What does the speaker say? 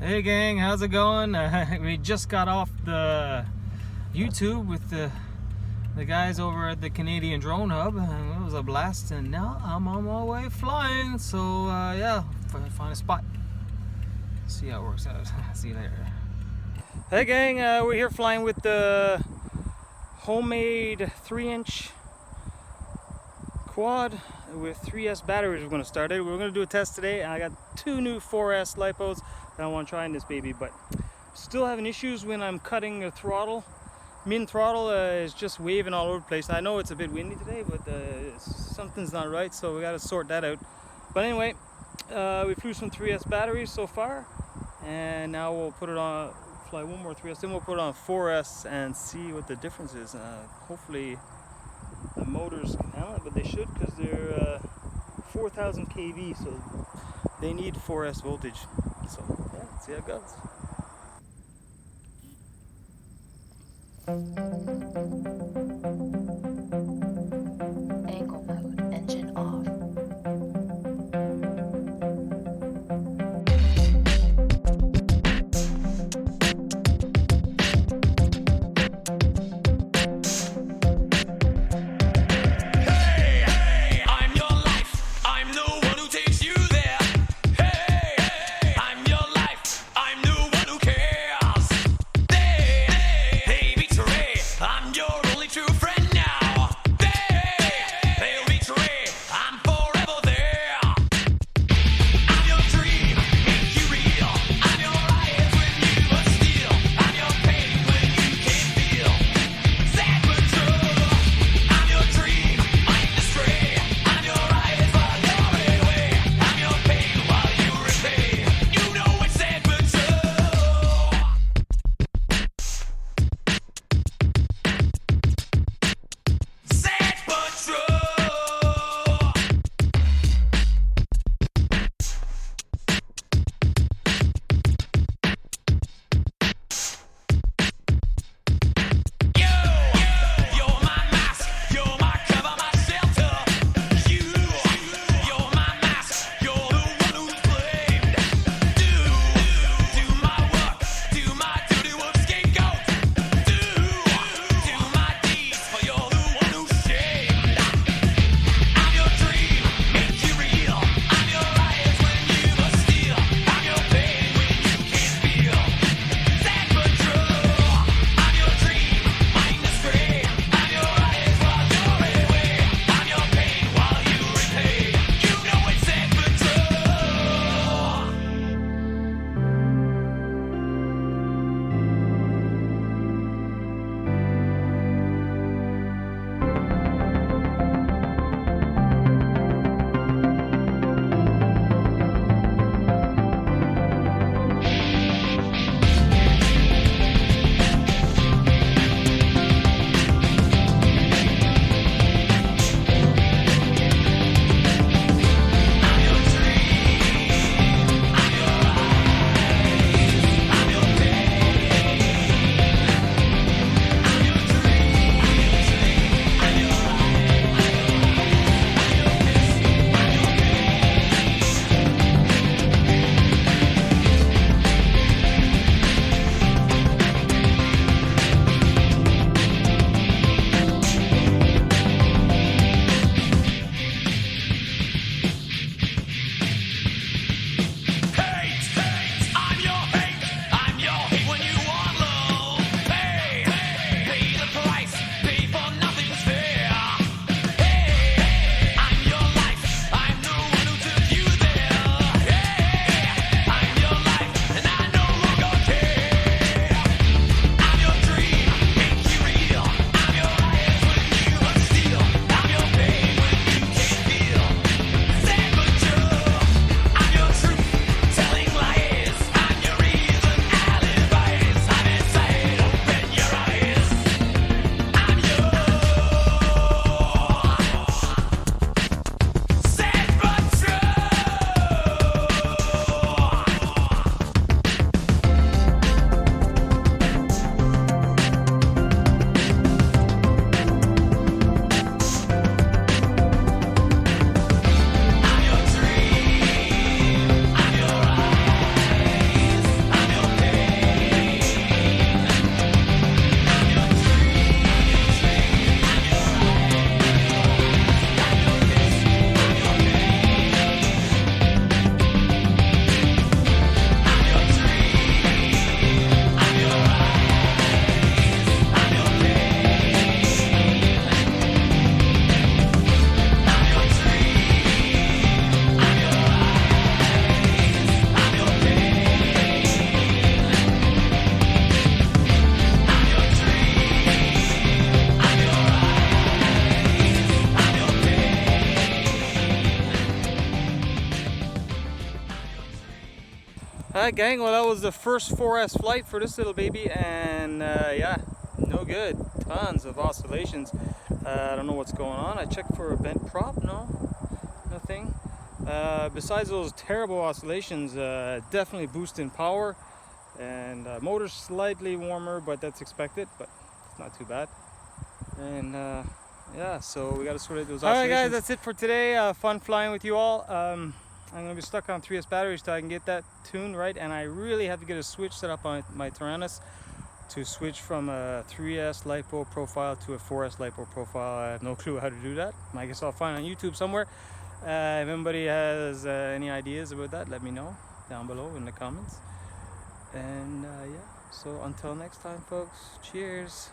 Hey gang, how's it going? We just got off the YouTube with the guys over at the Canadian Drone Hub, and it was a blast. And now I'm on my way flying. So yeah, find a spot. See how it works out. See you later. Hey gang, we're here flying with the homemade 3-inch quad with 3S batteries. We're going to start it. We're going to do a test today, and I got 2 new 4S lipos that I want to try in this baby, but still having issues when I'm cutting the throttle. Min throttle is just waving all over the place. I know it's a bit windy today, but something's not right, so we got to sort that out. But anyway, we flew some 3S batteries so far, and now we'll put it on, fly one more 3S, then we'll put it on 4S and see what the difference is. Hopefully the motors can handle it, but they should, because they're 4,000 kV, so they need 4S voltage. So yeah, let's see how it goes. Angle mode, engine off. True Alright gang, well that was the first 4S flight for this little baby, and yeah, no good. Tons of oscillations. I don't know what's going on. I checked for a bent prop, no, nothing. Besides those terrible oscillations, definitely boost in power, and motor's slightly warmer, but that's expected, but it's not too bad. And yeah, so we got to sort out those oscillations. Alright guys, that's it for today. Fun flying with you all. I'm going to be stuck on 3S batteries till I can get that tuned right, and I really have to get a switch set up on my Tyrannus to switch from a 3S lipo profile to a 4S lipo profile. I have no clue how to do that. I guess I'll find on YouTube somewhere. If anybody has any ideas about that, let me know down below in the comments. And yeah, so until next time folks, cheers.